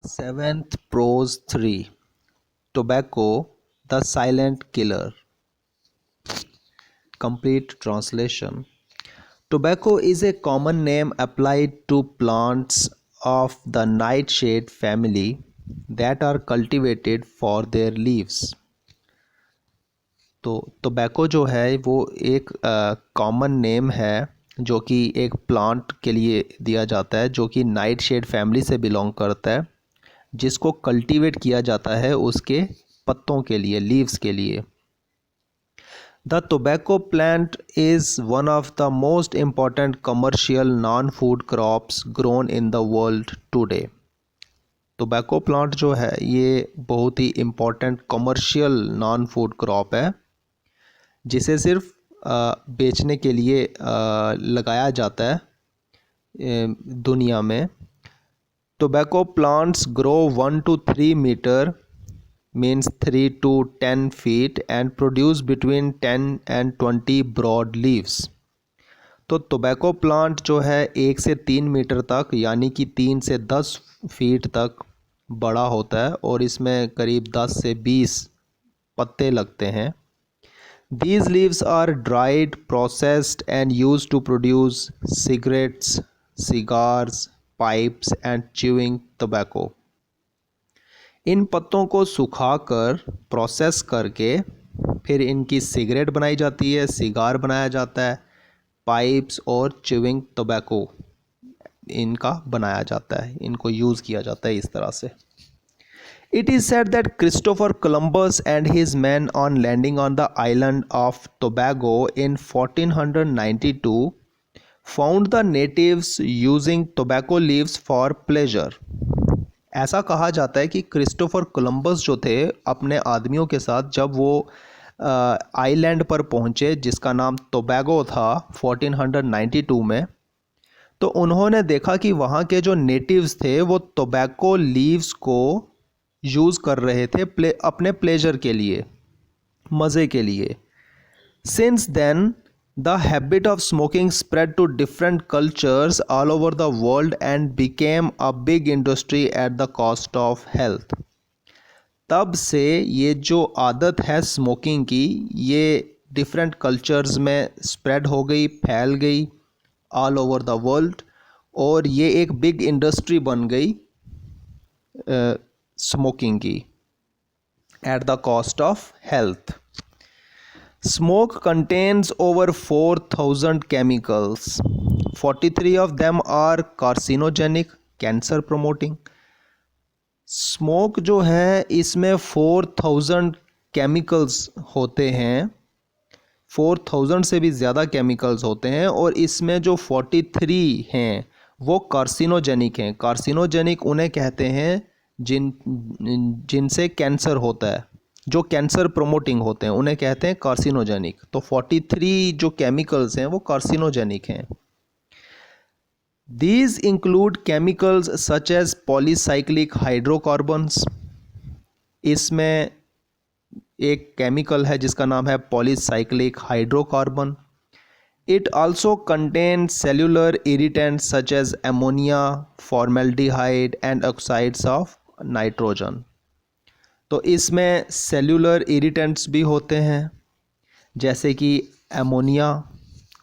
Seventh Prose 3 Tobacco, the Silent Killer. Complete translation. Tobacco is a common name applied to plants of the nightshade family that are cultivated for their leaves. तो tobacco जो है वो एक common name है जो कि एक plant के लिए दिया जाता है जो कि नाइटशेड फैमिली से बिलोंग करता है, जिसको कल्टीवेट किया जाता है उसके पत्तों के लिए, लीव्स के लिए। The tobacco plant is one of the most important commercial non food crops grown in the world today. Tobacco plant जो है ये बहुत ही important commercial non food crop है जिसे सिर्फ बेचने के लिए लगाया जाता है दुनिया में। Tobacco plants grow 1 to 3 metre means 3 to 10 feet and produce between 10 and 20 broad leaves. तो टोबैको प्लांट जो है 1 से 3 मीटर तक यानी कि 3 से 10 फीट तक बड़ा होता है और इसमें करीब 10 से 20 पत्ते लगते हैं। These leaves are dried, processed and used to produce cigarettes, cigars, pipes and chewing tobacco. इन पत्तों को सुखाकर प्रोसेस करके फिर इनकी सिगरेट बनाई जाती है, सिगार बनाया जाता है, पाइप्स और च्यूइंग टोबैको इनका बनाया जाता है, इनको यूज़ किया जाता है इस तरह से। It is said that Christopher Columbus and his men on landing on the island of Tobago in 1492 found the natives using tobacco leaves for pleasure. ऐसा कहा जाता है कि क्रिस्टोफर कोलंबस जो थे अपने आदमियों के साथ जब वो आइलैंड पर पहुँचे जिसका नाम टोबैगो था 1492 में, तो उन्होंने देखा कि वहाँ के जो नेटिव्स थे वो टोबैको लीव्स को यूज़ कर रहे थे अपने प्लेजर के लिए, मज़े के लिए। Since then the habit of smoking spread to different cultures all over the world and became a big industry at the cost of health. तब से ये जो आदत है स्मोकिंग की ये डिफरेंट कल्चर्स में स्प्रेड हो गई, फैल गई ऑल ओवर द वर्ल्ड और ये एक बिग इंडस्ट्री बन गई स्मोकिंग की at the cost of health. Smoke contains over 4000 chemicals, 43 of them are carcinogenic, cancer promoting. Smoke जो है इसमें 4000 केमिकल्स होते हैं, 4000 से भी ज़्यादा केमिकल्स होते हैं और इसमें जो 43 हैं वो कार्सिनोजेनिक हैं। कार्सिनोजेनिक उन्हें कहते हैं जिनसे कैंसर होता है, जो कैंसर प्रोमोटिंग होते हैं उन्हें कहते हैं कार्सिनोजेनिक। तो 43 जो केमिकल्स हैं वो कार्सिनोजेनिक हैं। These include chemicals such as polycyclic hydrocarbons. इसमें एक केमिकल है जिसका नाम है polycyclic hydrocarbon. It also contains cellular irritants such as ammonia, formaldehyde and oxides of nitrogen. तो इसमें सेल्यूलर इरिटेंट्स भी होते हैं जैसे कि एमोनिया,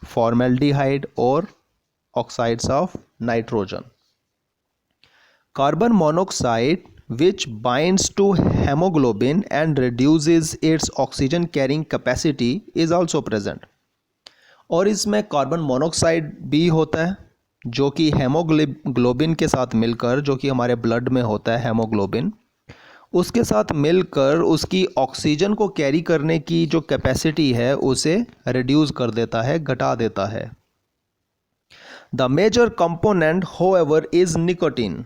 फॉर्मेल्डिहाइड और oxides of nitrogen. Carbon monoxide which binds to hemoglobin and reduces its oxygen carrying capacity is also present. और इसमें कार्बन मोनोक्साइड भी होता है जो कि हेमोग्लोबिन के साथ मिलकर, जो कि हमारे ब्लड में होता है हेमोग्लोबिन, उसके साथ मिलकर उसकी ऑक्सीजन को कैरी करने की जो कैपेसिटी है उसे रिड्यूस कर देता है, घटा देता है। The major component however is nicotine.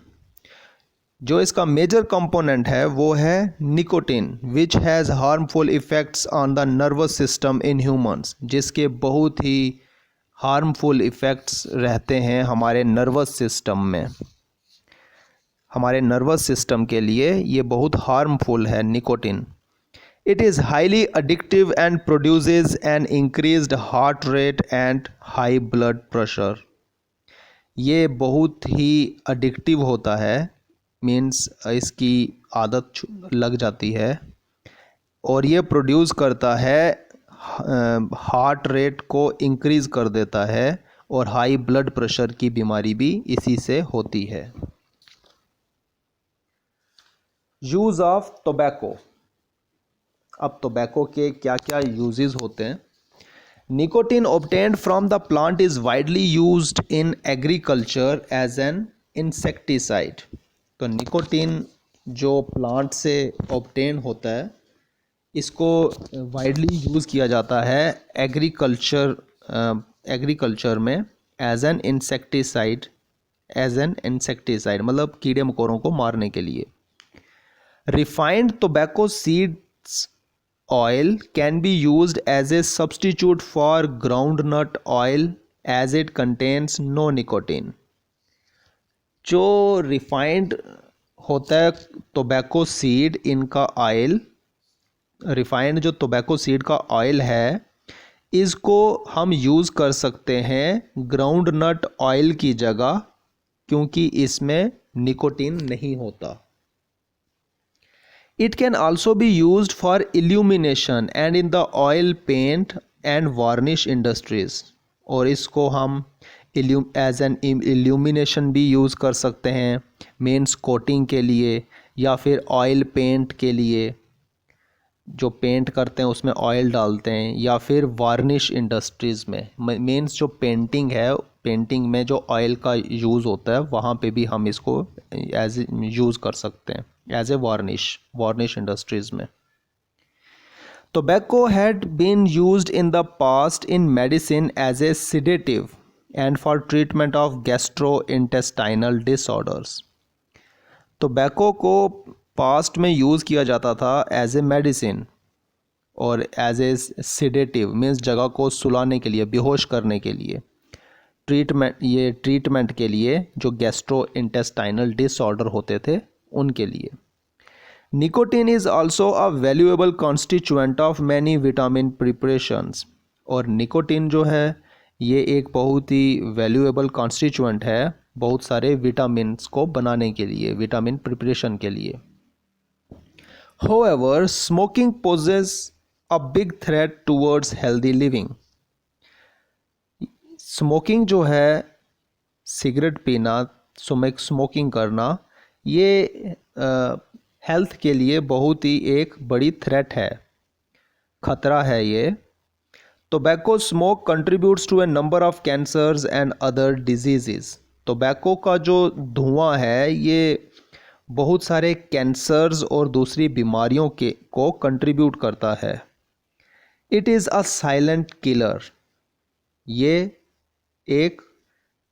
जो इसका मेजर कंपोनेंट है वो है nicotine which has harmful effects on the nervous system in humans, जिसके बहुत ही हार्मफुल इफ़ेक्ट्स रहते हैं हमारे नर्वस सिस्टम में। हमारे नर्वस सिस्टम के लिए ये बहुत हार्मफुल है nicotine. It is highly addictive and produces N increased heart rate and high blood pressure. ये बहुत ही अडिक्टिव होता है मीन्स इसकी आदत लग जाती है, और ये प्रोड्यूस करता है, हार्ट रेट को इंक्रीज़ कर देता है, और हाई ब्लड प्रेशर की बीमारी भी इसी से होती है। Use of tobacco. अब टोबैको के क्या क्या यूजेस होते हैं। Nicotine obtained from the plant is widely used in agriculture as an insecticide। तो निकोटीन जो प्लांट से ऑब्टेन होता है, इसको वाइडली यूज़ किया जाता है एग्रीकल्चर में एज एन इंसेक्टिसाइड, मतलब कीड़े मकोड़ों को मारने के लिए। Refined tobacco seeds oil can be used as a substitute for groundnut oil as it contains no nicotine। जो रिफाइंड होता है टोबैको सीड, इनका ऑयल, रिफाइंड जो टोबैको सीड का ऑयल है, इसको हम यूज़ कर सकते हैं ग्राउंडनट ऑयल की जगह, क्योंकि इसमें निकोटीन नहीं होता। It can also be used for illumination and in the oil paint and varnish industries। और इसको हम एज एन इल्यूमिनेशन भी यूज़ कर सकते हैं, मेंस कोटिंग के लिए, या फिर ऑयल पेंट के लिए, जो पेंट करते हैं उसमें ऑयल डालते हैं, या फिर वार्निश इंडस्ट्रीज़ में, मेंस जो पेंटिंग है, पेंटिंग में जो ऑयल का यूज़ होता है, वहाँ पे भी हम इसको एज यूज़ कर सकते हैं एज ए वार्निश इंडस्ट्रीज़ में। Tobacco had been used in the past in medicine as a sedative and for treatment of gastrointestinal disorders। Tobacco को पास्ट में यूज़ किया जाता था एज ए मेडिसिन और एज ए सेडेटिव, मीन्स जगह को सुलाने के लिए, बेहोश करने के लिए, ट्रीटमेंट के लिए जो गैस्ट्रो इंटेस्टाइनल डिसऑर्डर होते थे उनके लिए। Nicotine is also a valuable constituent of many vitamin preparations. और निकोटीन जो है ये एक बहुत ही वैल्यूएबल कॉन्स्टिट्यूएंट है बहुत सारे विटामिन्स को बनाने के लिए, विटामिन प्रिपरेशन के लिए। However, smoking poses a big threat towards healthy living। Smoking जो है, सिगरेट पीना, स्मोकिंग करना, ये हेल्थ के लिए बहुत ही एक बड़ी थ्रेट है, खतरा है ये। Tobacco smoke contributes to a number of cancers and other diseases. Tobacco का जो धुआं है ये बहुत सारे कैंसर्स और दूसरी बीमारियों को कंट्रीब्यूट करता है। It is a silent killer. ये एक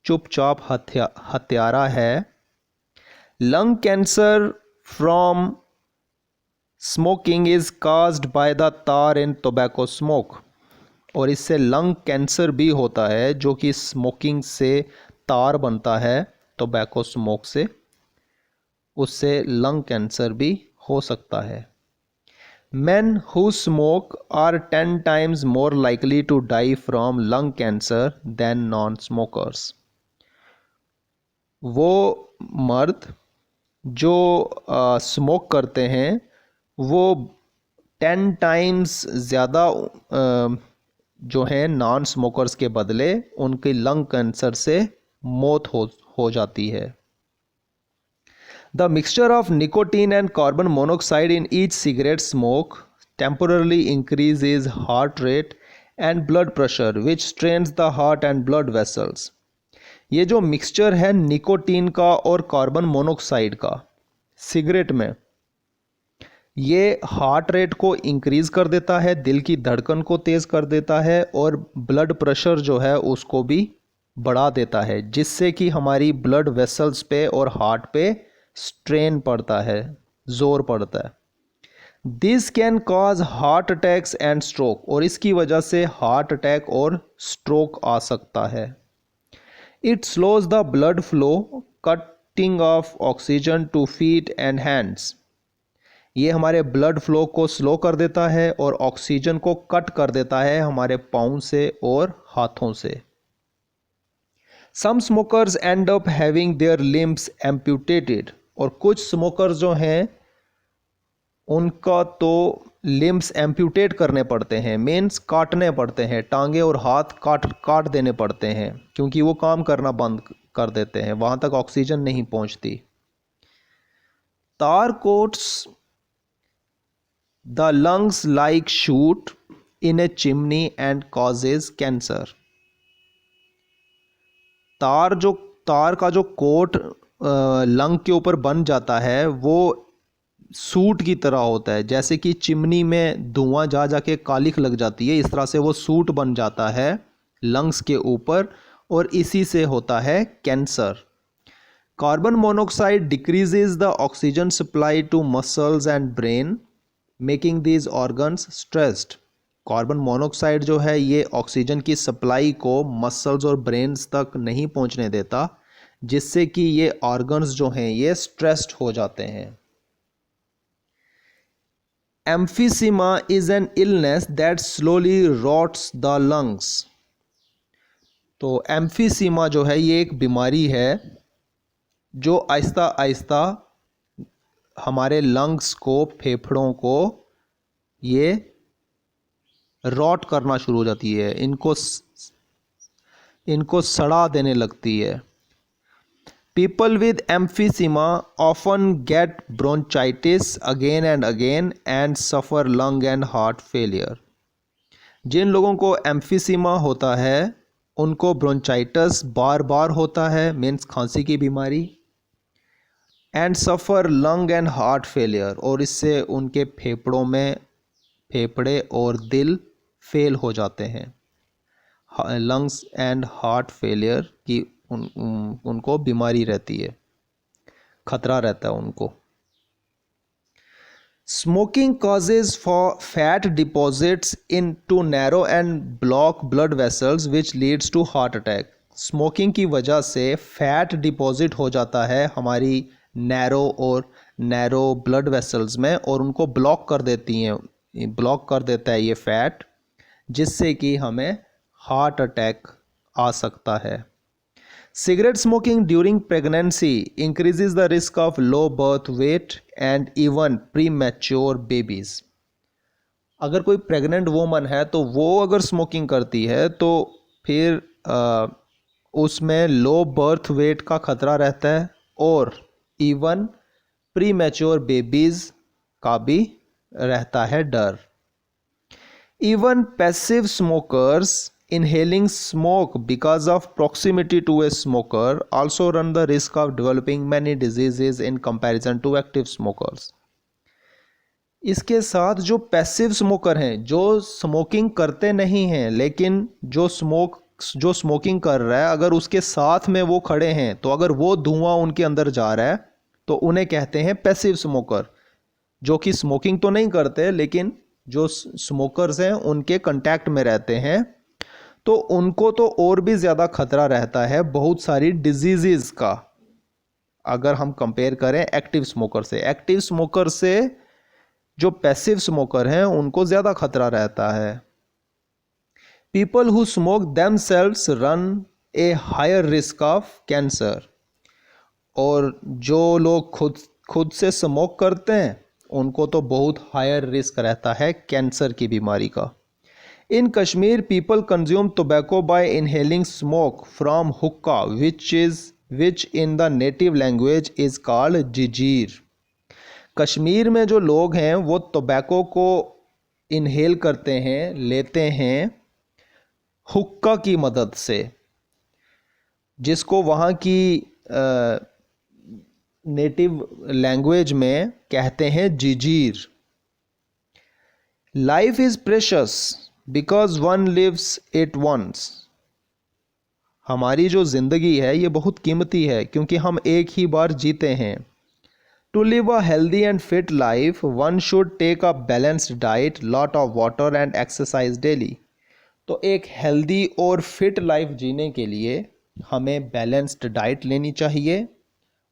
चुपचाप हत्यारा है। Lung cancer from smoking is caused by the तार इन टोबैको स्मोक। और इससे लंग कैंसर भी होता है, जो कि स्मोकिंग से तार बनता है टोबैको स्मोक से, उससे लंग कैंसर भी हो सकता है। Men who smoke are 10 times more likely to die from lung cancer than non-smokers। वो मर्द जो स्मोक करते हैं वो 10 टाइम्स ज़्यादा जो है नॉन स्मोकर्स के बदले उनकी लंग कैंसर से मौत हो जाती है। The mixture of nicotine and carbon monoxide in each cigarette smoke temporarily increases heart rate and blood pressure, which strains the heart and blood vessels। ये जो मिक्सचर है निकोटीन का और कार्बन मोनोक्साइड का सिगरेट में, ये हार्ट रेट को increase कर देता है, दिल की धड़कन को तेज़ कर देता है, और ब्लड प्रेशर जो है उसको भी बढ़ा देता है, जिससे कि हमारी ब्लड वेसल्स पे और हार्ट पे स्ट्रेन पड़ता है, ज़ोर पड़ता है। This can cause heart attacks and stroke. और इसकी वजह से हार्ट अटैक और स्ट्रोक आ सकता है। It slows the blood flow, cutting of oxygen to feet and hands. ये हमारे ब्लड फ्लो को स्लो कर देता है और ऑक्सीजन को कट कर देता है हमारे पाँव से और हाथों से। Some smokers end up having their limbs amputated और कुछ स्मोकर्स जो हैं उनका तो लिम्स एम्प्यूटेट करने पड़ते हैं, मीन्स काटने पड़ते हैं, टांगे और हाथ काट देने पड़ते हैं, क्योंकि वो काम करना बंद कर देते हैं, वहाँ तक ऑक्सीजन नहीं पहुँचती। तार quotes the lungs like shoot in A chimney and causes cancer. तार का जो कोट लंग के ऊपर बन जाता है वो सूट की तरह होता है, जैसे कि चिमनी में धुआं जा जाके कालिख लग जाती है, इस तरह से वो सूट बन जाता है लंग्स के ऊपर, और इसी से होता है cancer. Carbon monoxide decreases the oxygen supply to muscles and brain, making these organs stressed. Carbon monoxide जो है ये ऑक्सीजन की सप्लाई को मसल्स और ब्रेन्स तक नहीं पहुंचने देता, जिससे कि ये ऑर्गन्स जो हैं ये स्ट्रेस्ड हो जाते हैं। Emphysema is an illness that slowly rots the lungs. तो एम्फीसीमा जो है ये एक बीमारी है जो आहिस्ता आहिस्ता हमारे लंग्स को, फेफड़ों को ये रॉट करना शुरू हो जाती है, इनको सड़ा देने लगती है। People with emphysema often get bronchitis again and suffer lung and heart failure. जिन लोगों को एम्फीसीमा होता है उनको ब्रोंचाइटिस बार बार होता है, मीन्स खांसी की बीमारी, and suffer lung and heart failure, और इससे उनके फेफड़े और दिल फेल हो जाते हैं। लंग्स एंड हार्ट फेलियर की उनको बीमारी रहती है, खतरा रहता है उनको। Smoking causes for fat deposits in to narrow and block blood vessels which leads to heart attack. Smoking की वजह से फैट डिपॉजिट हो जाता है हमारी नैरो ब्लड वेसल्स में, और उनको ब्लॉक कर देता है ये फैट, जिससे कि हमें हार्ट अटैक आ सकता है। Cigarette smoking during pregnancy increases the risk of low birth weight and even premature babies. अगर कोई प्रेग्नेंट वूमन है तो वो अगर स्मोकिंग करती है तो फिर उसमें लो बर्थ वेट का खतरा रहता है, और इवन प्री मैच्योर बेबीज़ का भी रहता है डर। Even passive smokers inhaling smoke because of proximity to a smoker also run the risk of developing many diseases in comparison to active smokers. इसके साथ जो पैसिव स्मोकर हैं, जो स्मोकिंग करते नहीं हैं, लेकिन जो स्मोकिंग कर रहा है, अगर उसके साथ में वो खड़े हैं तो अगर वो धुआं उनके अंदर जा रहा है तो उन्हें कहते हैं पैसिव स्मोकर, जो कि स्मोकिंग तो नहीं करते लेकिन जो स्मोकर्स हैं उनके कांटेक्ट में रहते हैं, तो उनको तो और भी ज़्यादा खतरा रहता है बहुत सारी डिजीज़ का, अगर हम कंपेयर करें एक्टिव स्मोकर से। एक्टिव स्मोकर से जो पैसिव स्मोकर हैं उनको ज़्यादा खतरा रहता है। People who smoke themselves run a higher risk of cancer. और जो लोग खुद से स्मोक करते हैं उनको तो बहुत हायर रिस्क रहता है कैंसर की बीमारी का। In Kashmir, people consume tobacco by inhaling smoke from hookah, which in the native language is called jijir. Kashmir में जो लोग हैं वो टोबैको को इनहेल करते हैं, लेते हैं हुक्का की मदद से, जिसको वहाँ की नेटिव लैंग्वेज में कहते हैं जिजीर। Life is precious because one lives it once. हमारी जो ज़िंदगी है ये बहुत कीमती है क्योंकि हम एक ही बार जीते हैं। To live a healthy and fit life one should take a balanced diet, lot of water and exercise daily. तो एक हेल्दी और फिट लाइफ जीने के लिए हमें बैलेंस्ड डाइट लेनी चाहिए,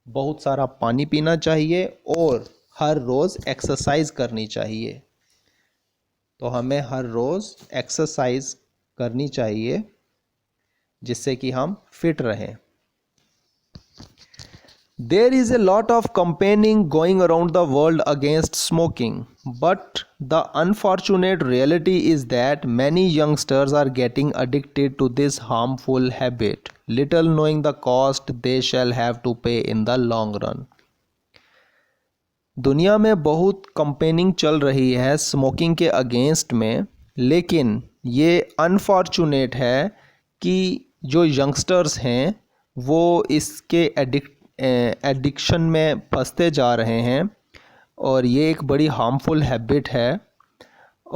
बहुत सारा पानी पीना चाहिए और हर रोज़ एक्सरसाइज करनी चाहिए। तो हमें हर रोज़ एक्सरसाइज करनी चाहिए जिससे कि हम फिट रहें। There is a lot of campaigning going around the world against smoking, but the unfortunate reality is that many youngsters are getting addicted to this harmful habit, little knowing the cost they shall have to pay in the long run. दुनिया में बहुत campaigning चल रही है smoking के against में, लेकिन ये अनफॉर्चुनेट है कि जो यंगस्टर्स हैं वो इसके एडिक्शन में फंसते जा रहे हैं और ये एक बड़ी हार्मफुल हैबिट है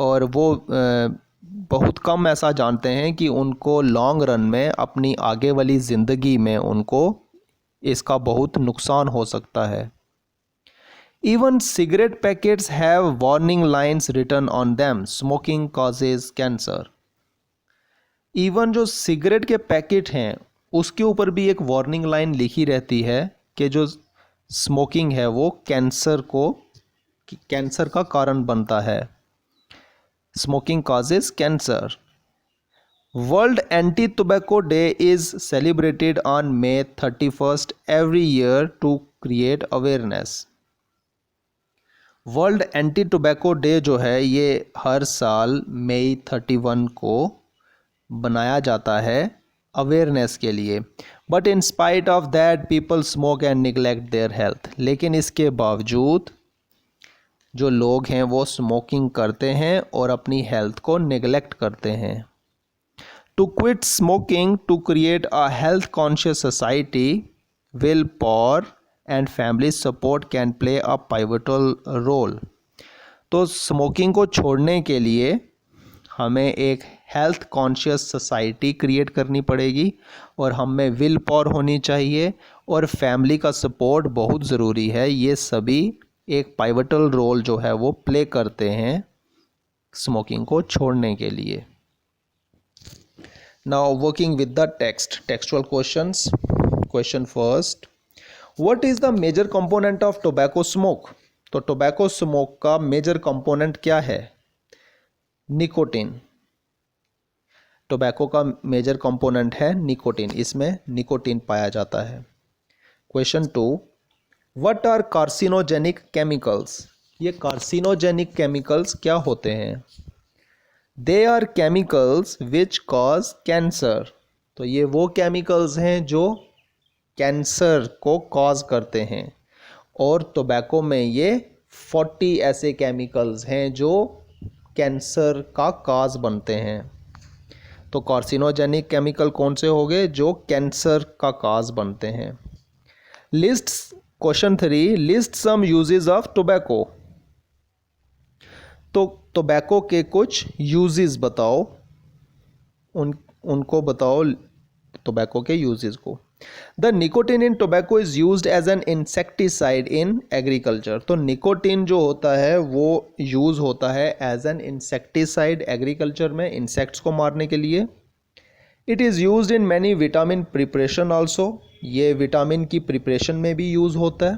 और वो बहुत कम ऐसा जानते हैं कि उनको लॉन्ग रन में अपनी आगे वाली ज़िंदगी में उनको इसका बहुत नुकसान हो सकता है. Even cigarette packets have warning lines written on them. Smoking causes cancer. Even जो सिगरेट के पैकेट हैं उसके ऊपर भी एक वार्निंग लाइन लिखी रहती है कि जो स्मोकिंग है वो कैंसर का कारण बनता है. Smoking causes cancer. World Anti-Tobacco Day is celebrated on May 31st every year to create awareness. World anti tobacco day जो है ये हर साल मई 31 को बनाया जाता है अवेयरनेस के लिए. But in spite of that people smoke and neglect their health. लेकिन इसके बावजूद जो लोग हैं वो स्मोकिंग करते हैं और अपनी हेल्थ को निगलेक्ट करते हैं. To quit smoking to create a health conscious society, will power and family support can play a pivotal role. तो स्मोकिंग को छोड़ने के लिए हमें एक हेल्थ कॉन्शियस सोसाइटी क्रिएट करनी पड़ेगी और हम में विल पावर होनी चाहिए और फैमिली का सपोर्ट बहुत ज़रूरी है. ये सभी एक पाइवटल रोल जो है वो प्ले करते हैं स्मोकिंग को छोड़ने के लिए. Now working with the textual questions. Question first, What is the major component of tobacco smoke? तो टोबैको स्मोक का मेजर कंपोनेंट क्या है? निकोटिन. टोबैको का मेजर कंपोनेंट है निकोटिन. इसमें निकोटिन पाया जाता है. Question 2, What are carcinogenic chemicals? ये कार्सिनोजेनिक केमिकल्स क्या होते हैं? They are chemicals which cause cancer. तो ये वो केमिकल्स हैं जो कैंसर को कॉज करते हैं और टोबैको में ये 40 ऐसे केमिकल्स हैं जो कैंसर का काज बनते हैं. तो कार्सिनोजेनिक केमिकल कौन से हो गए? जो कैंसर का काज बनते हैं. List. Question 3, list some uses of tobacco. तो टोबैको के कुछ यूजेस बताओ, उनको बताओ टोबैको के यूजेस को. The nicotine in tobacco is used as an insecticide in agriculture. तो निकोटिन जो होता है वो यूज़ होता है एज एन इंसेक्टिसाइड एग्रीकल्चर में, इंसेक्ट्स को मारने के लिए. It is used in many vitamin preparation also. ये विटामिन की प्रिपरेशन में भी यूज़ होता है.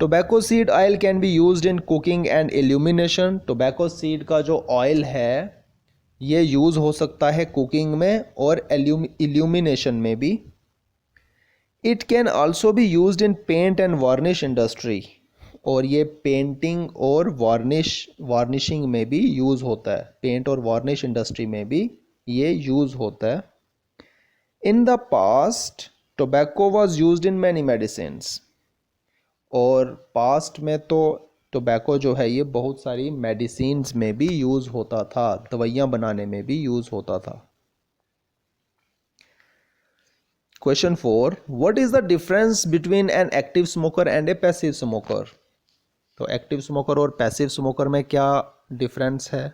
Tobacco seed oil can be used in cooking and illumination. Tobacco seed का जो ऑयल है ये यूज़ हो सकता है कुकिंग में और इल्यूमिनेशन में भी. It can also be used in paint and varnish industry. और ये पेंटिंग और वार्निशिंग में भी यूज़ होता है. पेंट और वार्निश इंडस्ट्री में भी ये यूज़ होता है. इन the past tobacco was used in many medicines. और पास्ट में तो टोबैको जो है ये बहुत सारी मेडिसिन्स में भी यूज़ होता था, दवाइयाँ बनाने में भी यूज़ होता था. Question 4, what is the difference between an active smoker and A passive smoker. तो एक्टिव स्मोकर और पैसिव स्मोकर में क्या डिफरेंस है?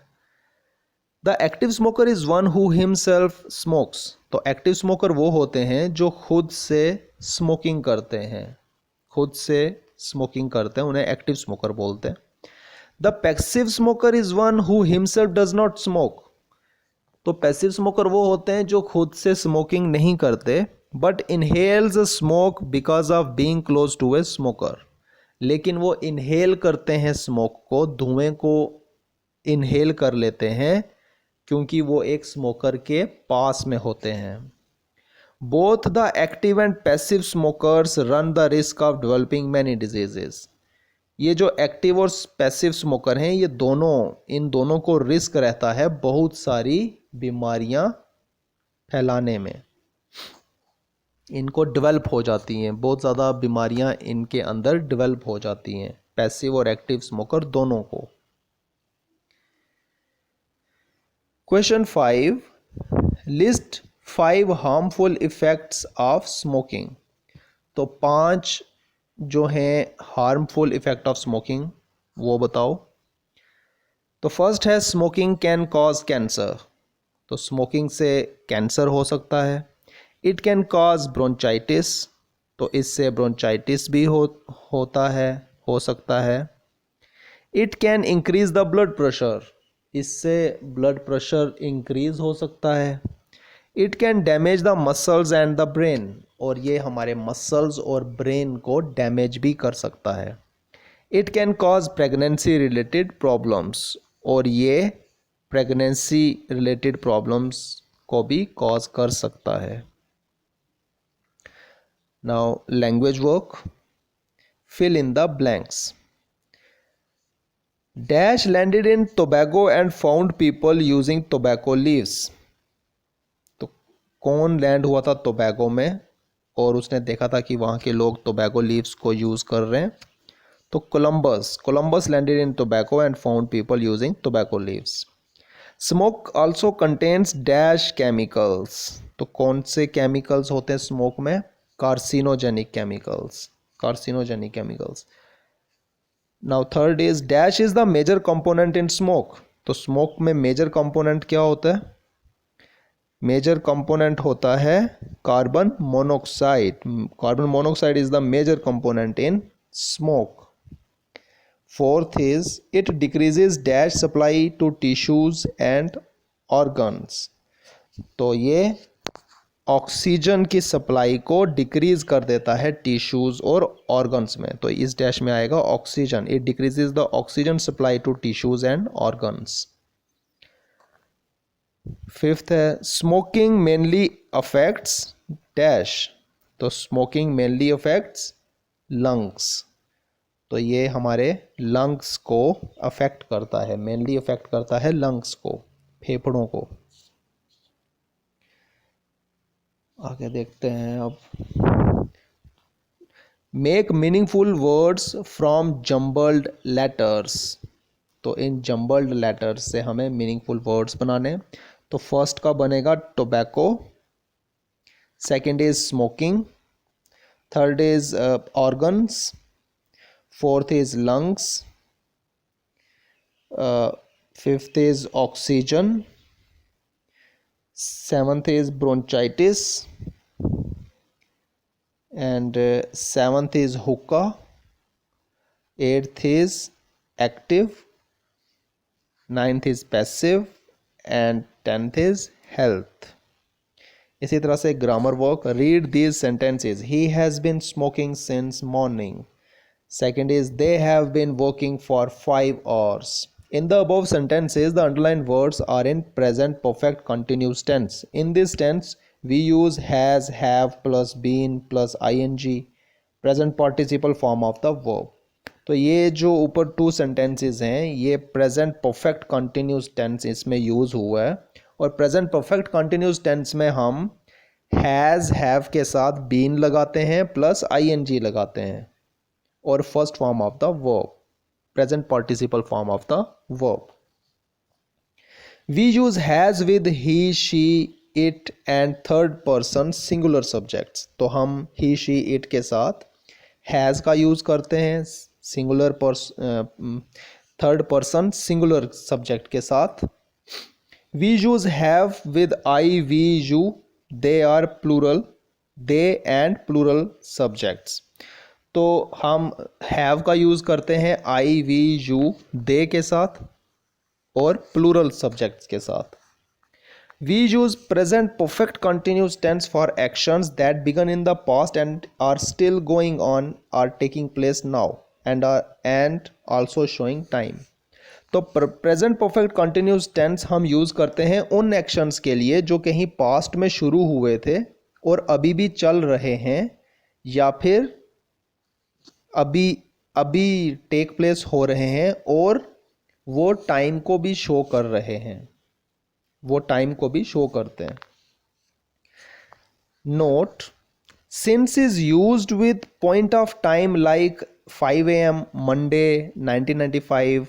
The active smoker is one who himself smokes. तो एक्टिव स्मोकर वो होते हैं जो खुद से स्मोकिंग करते हैं, उन्हें एक्टिव स्मोकर बोलते हैं. The passive smoker is one who himself does not smoke. तो पैसिव स्मोकर वो होते हैं जो खुद से स्मोकिंग नहीं करते but inhales smoke because of being close to a smoker. लेकिन वो इनहेल करते हैं स्मोक को, धुएं को इनहेल कर लेते हैं क्योंकि वो एक स्मोकर के पास में होते हैं. Both the active and passive smokers run the risk of developing many diseases. ये जो एक्टिव और पैसिव स्मोकर हैं, ये दोनों, इन दोनों को रिस्क रहता है बहुत सारी बीमारियां फैलाने में। इनको डेवलप हो जाती हैं, बहुत ज़्यादा बीमारियां इनके अंदर डेवलप हो जाती हैं, पैसिव और एक्टिव स्मोकर दोनों को। Question 5, list 5 harmful effects of smoking. तो 5 जो हैं हार्मफुल इफ़ेक्ट ऑफ स्मोकिंग वो बताओ। तो फर्स्ट है स्मोकिंग कैन कॉज कैंसर। तो स्मोकिंग से कैंसर हो सकता है। It can cause bronchitis. तो इससे ब्रोंचाइटिस भी होता है, हो सकता है। It can increase the blood pressure. इससे ब्लड प्रेशर इंक्रीज हो सकता है। It can damage the muscles and the brain. और ये हमारे मसल्स और ब्रेन को डैमेज भी कर सकता है। It can cause pregnancy related problems. और ये प्रेगनेंसी रिलेटेड प्रॉब्लम्स को भी कॉज कर सकता है। Now language work, fill in the blanks. Dash landed in Tobago and found people using tobacco leaves. तो कौन लैंड हुआ था टोबैगो में और उसने देखा था कि वहाँ के लोग टोबैको लीव्स को यूज़ कर रहे हैं? तो Columbus landed in tobacco and found people using tobacco leaves. Smoke also contains dash chemicals. तो कौन से केमिकल्स होते हैं स्मोक में? Carcinogenic chemicals, carcinogenic chemicals. Now third is dash is the major component in smoke. तो smoke में major component क्या होता है? मेजर कंपोनेंट होता है carbon monoxide. Carbon monoxide is the major component in smoke. Fourth is it decreases dash supply to tissues and organs. तो ये oxygen की सप्लाई को डिक्रीज कर देता है टिश्यूज और ऑर्गन्स में। तो इस डैश में आएगा oxygen. It decreases the oxygen supply to tissues and organs. Fifth है स्मोकिंग मेनली अफेक्ट्स डैश। तो स्मोकिंग मेनली अफेक्ट्स लंग्स। तो ये हमारे लंग्स को अफेक्ट करता है, मेनली अफेक्ट करता है लंग्स को, फेफड़ों को। आगे देखते हैं अब। Make meaningful words from jumbled letters. तो इन जम्बल्ड लेटर्स से हमें मीनिंगफुल वर्ड्स बनाने। तो फर्स्ट का बनेगा tobacco, second is smoking, third is organs, fourth is lungs, fifth is oxygen, seventh is bronchitis, and seventh is hookah, eighth is active, ninth is passive, and 10th is health. इसी तरह से grammar work, read these sentences. He has been smoking since morning. Second is they have been working for 5 hours. In the above sentences, the underlined words are in present perfect continuous tense. In this tense, we use has, have plus been plus ing, present participle form of the verb. तो ये जो ऊपर 2 sentences हैं, ये present perfect continuous tense इसमें use हुआ है। और present perfect continuous tense में हम has, have के साथ been लगाते हैं प्लस ing लगाते हैं और first form of the verb, present participle form of the verb. We use has with he, she, it and third person singular subjects. तो हम he, she, it के साथ has का यूज़ करते हैं singular third person singular subject के साथ। We use have with I, we, you, they are plural, they and plural subjects. तो हम हैव का यूज़ करते हैं आई, वी, यू, दे के साथ और प्लूरल सब्जेक्ट्स के साथ। We use present perfect continuous tense for actions that began in the past and are still going on, are taking place now and also showing time. तो present perfect continuous tense हम use करते हैं उन actions के लिए जो कहीं past में शुरू हुए थे और अभी भी चल रहे हैं, या फिर अभी अभी टेक प्लेस हो रहे हैं और वो टाइम को भी शो कर रहे हैं, वो टाइम को भी शो करते हैं। Note, since is used with point of time like 5 AM Monday 1995,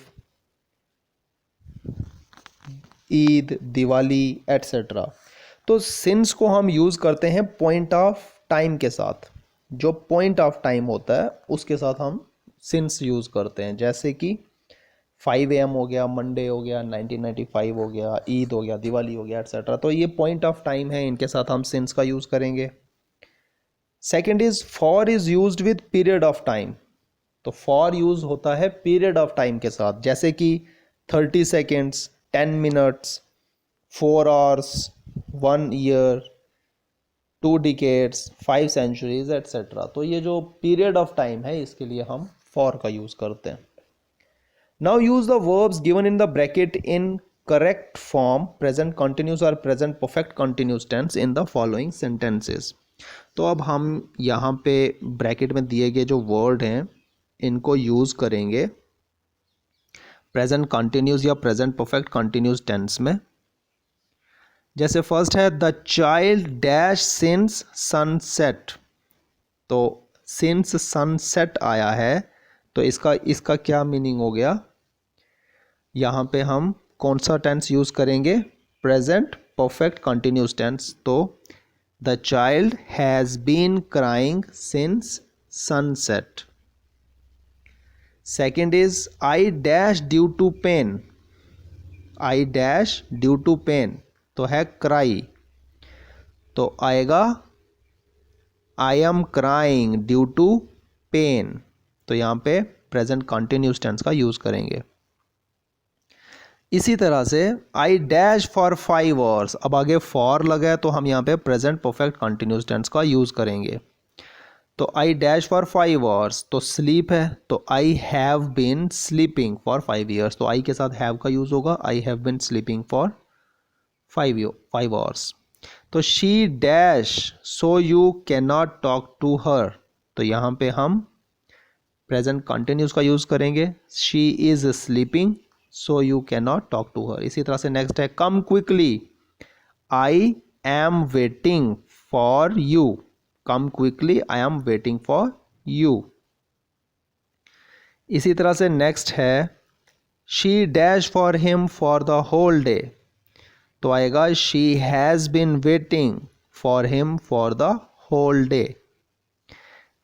Eid, Diwali etcetera. तो सिंस को हम यूज़ करते हैं पॉइंट ऑफ टाइम के साथ, जो पॉइंट ऑफ टाइम होता है उसके साथ हम सिंस यूज़ करते हैं। जैसे कि 5 AM हो गया, मंडे हो गया, 1995 हो गया, ईद हो गया, दिवाली हो गया एट्सेट्रा। तो ये पॉइंट ऑफ टाइम है, इनके साथ हम सिंस का यूज़ करेंगे। Second is for is used with period of time. तो फॉर यूज होता है पीरियड ऑफ टाइम के साथ, जैसे कि 30 seconds, 10 minutes, 4 hours, 1 year, 2 decades, 5 centuries etcetera. तो ये जो पीरियड ऑफ टाइम है इसके लिए हम फॉर का यूज करते हैं। Now use the verbs given in the bracket in correct form, present continuous और present perfect continuous tense in the following sentences. तो अब हम यहाँ पे ब्रैकेट में दिए गए जो वर्ड हैं इनको यूज़ करेंगे प्रेजेंट कंटिन्यूस या प्रेजेंट परफेक्ट कंटिन्यूस टेंस में। जैसे फर्स्ट है the child dash since sunset. तो सिंस सनसेट आया है, तो इसका क्या मीनिंग हो गया? यहाँ पे हम कौन सा टेंस यूज़ करेंगे? Present perfect continuous tense. तो the child has been crying since sunset. Second is I dash due to pain. I dash due to pain तो है क्राई, तो आएगा I am crying due to pain. तो यहाँ पे present continuous tense का use करेंगे। इसी तरह से आई डैश फॉर 5 आवर्स, अब आगे फॉर लगा है तो हम यहाँ पे प्रेजेंट परफेक्ट कंटिन्यूस टेंस का यूज करेंगे। तो आई डैश फॉर 5 आवर्स तो स्लीप है, तो I have been sleeping for 5 years. तो आई के साथ हैव का यूज होगा, I have been sleeping for 5 hours. तो she dash so you can not talk to her, तो यहाँ पे हम प्रेजेंट कंटिन्यूस का यूज करेंगे। She is sleeping so you can not talk to her. इसी तरह से नेक्स्ट है come quickly, I am waiting for you. Come quickly, I am waiting for you. इसी तरह से नेक्स्ट है she dash for him for the whole day, तो आएगा she has been waiting for him for the whole day.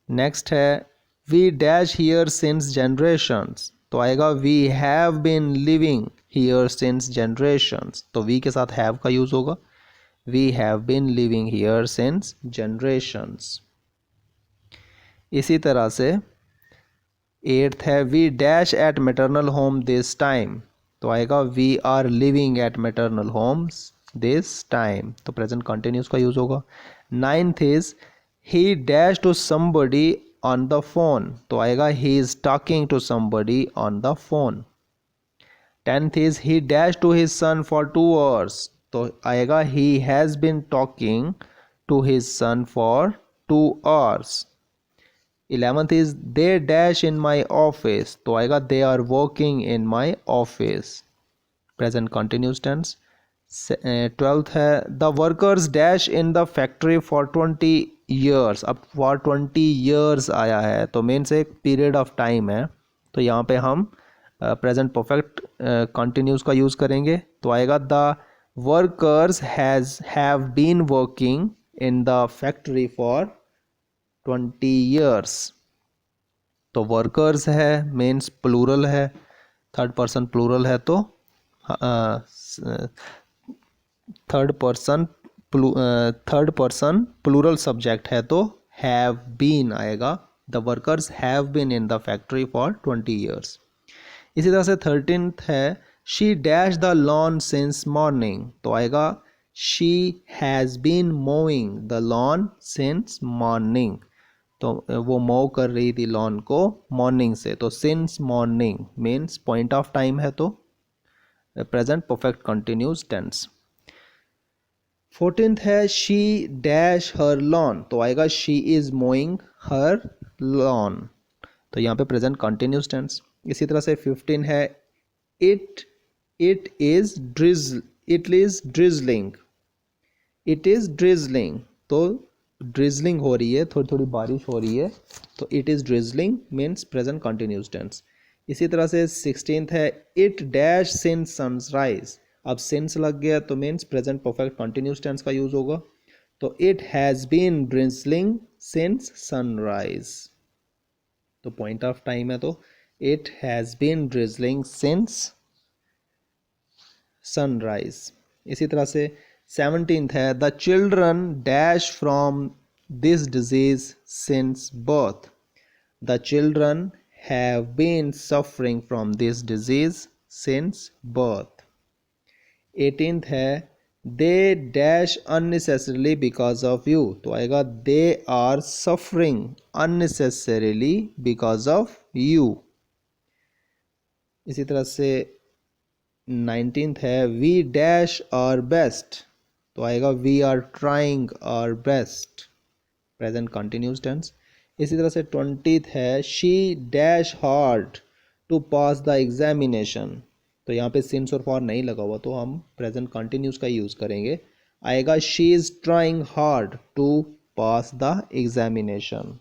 Next है we dash here since generations, तो आएगा we have been living here since generations. तो we के साथ have का use होगा, we have been living here since generations. इसी तरह से 8th है we dash at maternal home this time, तो आएगा we are living at maternal homes this time. तो प्रेजेंट कंटिन्यूस का यूज होगा। 9th is he dash to somebody on the phone, तो आएगा he is talking to somebody on the phone. 10th is he dash to his son for 2 hours, तो आएगा he has been talking to his son for 2 hours. 11th is they dash in my office, तो आएगा they are working in my office, present continuous tense. 12th है the workers dash in the factory for 20 years. अब for 20 years आया है तो main से एक period of time है, तो यहाँ पे हम प्रेजेंट परफेक्ट कंटिन्यूस का यूज़ करेंगे। तो आएगा the workers have been working in the factory for 20 years. तो वर्कर्स है मीन्स प्लूरल है, थर्ड पर्सन प्लूरल है, तो थर्ड पर्सन प्लूरल सब्जेक्ट है तो हैव बीन आएगा। The workers have been in the factory for 20 years. इसी तरह से 13th है she dash the lawn since morning, तो आएगा she has been moving the lawn since morning, तो वो मोव कर रही थी लॉन को मॉर्निंग से, तो since morning means point of time है तो present perfect continuous tense. 14th है शी डैश हर लॉन, तो आएगा she is moving her lawn, तो यहाँ पे प्रेजेंट कंटिन्यूस टेंस। इसी तरह से 15 है it it is drizzling, it is drizzling, तो ड्रिजलिंग हो रही है, थोड़ी थोड़ी बारिश हो रही है, तो it is drizzling means present continuous tense. इसी तरह से 16th है इट डैश सिंस सनराइज, अब सिंस लग गया तो means present perfect continuous tense का यूज होगा, तो it has been drizzling since sunrise, तो पॉइंट ऑफ टाइम है, तो it has been drizzling since sunrise. इसी तरह से 17th है the children dash from this disease since birth, the children have been suffering from this disease since birth। 18th है they dash unnecessarily because of you, तो आएगा they are suffering unnecessarily because of you। इसी तरह से 19th है we dash our best, तो आएगा we are trying our best, present continuous tense. इसी तरह से 20th है she dash hard to pass the examination, तो यहाँ पे सिंस और फॉर नहीं लगा हुआ, तो हम प्रेजेंट कंटिन्यूस का यूज़ करेंगे, आएगा she is trying hard to pass the examination.